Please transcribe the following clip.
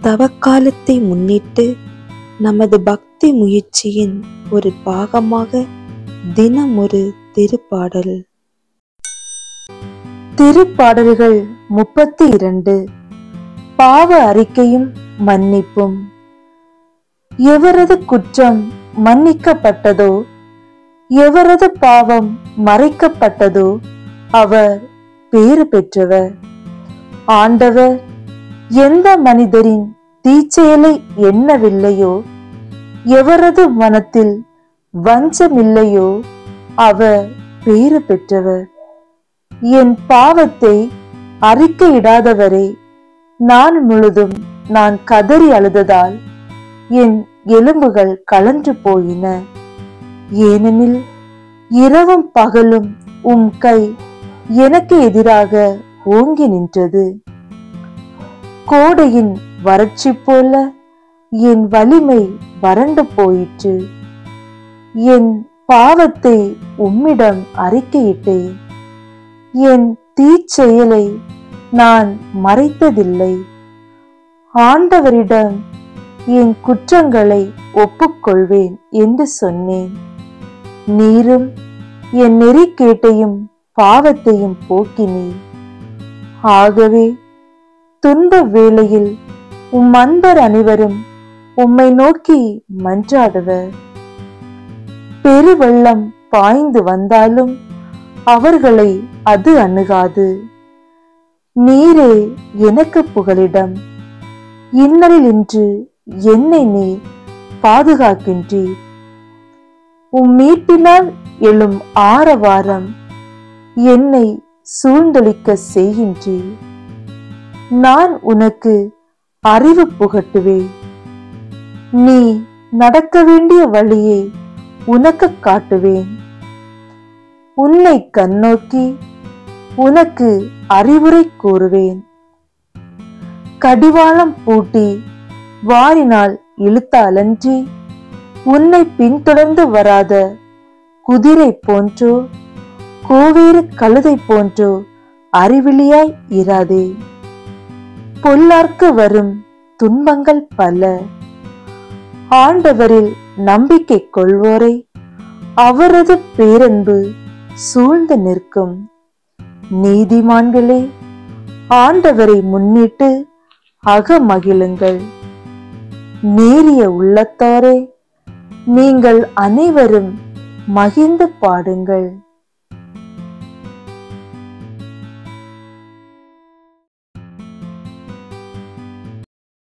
தவக்காலத்தை முன்னிட்டு நமது பக்தி முயற்சியின் ஒரு பாகமாக தினம் ஒரு திருப்பாடல். திருப்பாடல்கள் 32. பாவ அறிக்கையும் மன்னிப்பும். எவரது குற்றம் மன்னிக்கப்பட்டதோ, எவரது பாவம் மறைக்கப்பட்டதோ அவர் பேறு பெற்றவர். ஆண்டவர் எந்த மனிதரின் தீச்செயலை எண்ணவில்லையோ, எவரது மனத்தில் வஞ்சமில்லையோ அவர் பேறு பெற்றவர். என் பாவத்தை அறிக்கையிடாதவரே, நான் முழுதும் நான் கதறி அழுததால் என் எலும்புகள் கலன்று போயின. ஏனெனில் இரவும் பகலும் உம் கை எனக்கு எதிராக ஓங்கி நின்றது. கோடையின் வறட்சி போல என் வலிமை வறண்டு போயிற்று. என் பாவத்தை உம்மிடம் அறிக்கையிட்டேன். என் தீச்செயலை நான் மறைத்ததில்லை. ஆண்டவரிடம் என் குற்றங்களை ஒப்புக்கொள்வேன் என்று சொன்னேன். நீரும் என் நெறிக்கேட்டையும் பாவத்தையும் போக்கினீர். ஆகவே துன்ப வேளையில் உம் அன்பர் அனைவரும் உம்மை நோக்கி மன்றாடுவர். பெருவெள்ளம் பாய்ந்து வந்தாலும் அவர்களை அது அணுகாது. நீரே எனக்கு புகலிடம். இன்னலில் இன்று என்னை நீர் பாதுகாக்கின்றீர். உம் மீட்பினால் எழும் ஆரவாரம் என்னை சூழ்ந்தொழிக்க செய்கின்றீர். நான் உனக்கு அறிவு புகட்டுவேன். நீ நடக்க வேண்டிய வழியை உனக்கு காட்டுவேன். உன்னை கண்ணோக்கி உனக்கு அறிவுரை கூறுவேன். கடிவாளம் பூட்டி வாரினால் இழுத்தாலன்றி உன்னை பின்தொடர்ந்து வராத குதிரை போன்றோ கோவேறு கழுதை போன்றோ அறிவிலியாய் இராதே. பொல்லார்க்கு வரும் துன்பங்கள் பல. ஆண்டவரில் நம்பிக்கை கொள்வோரை அவரது பேரன்பு சூழ்ந்து நிற்கும். நீதிமான்களே, ஆண்டவரை முன்னிட்டு அகமகிழுங்கள். நேரிய உள்ளத்தாரே, நீங்கள் அனைவரும் மகிழ்ந்து பாடுங்கள்.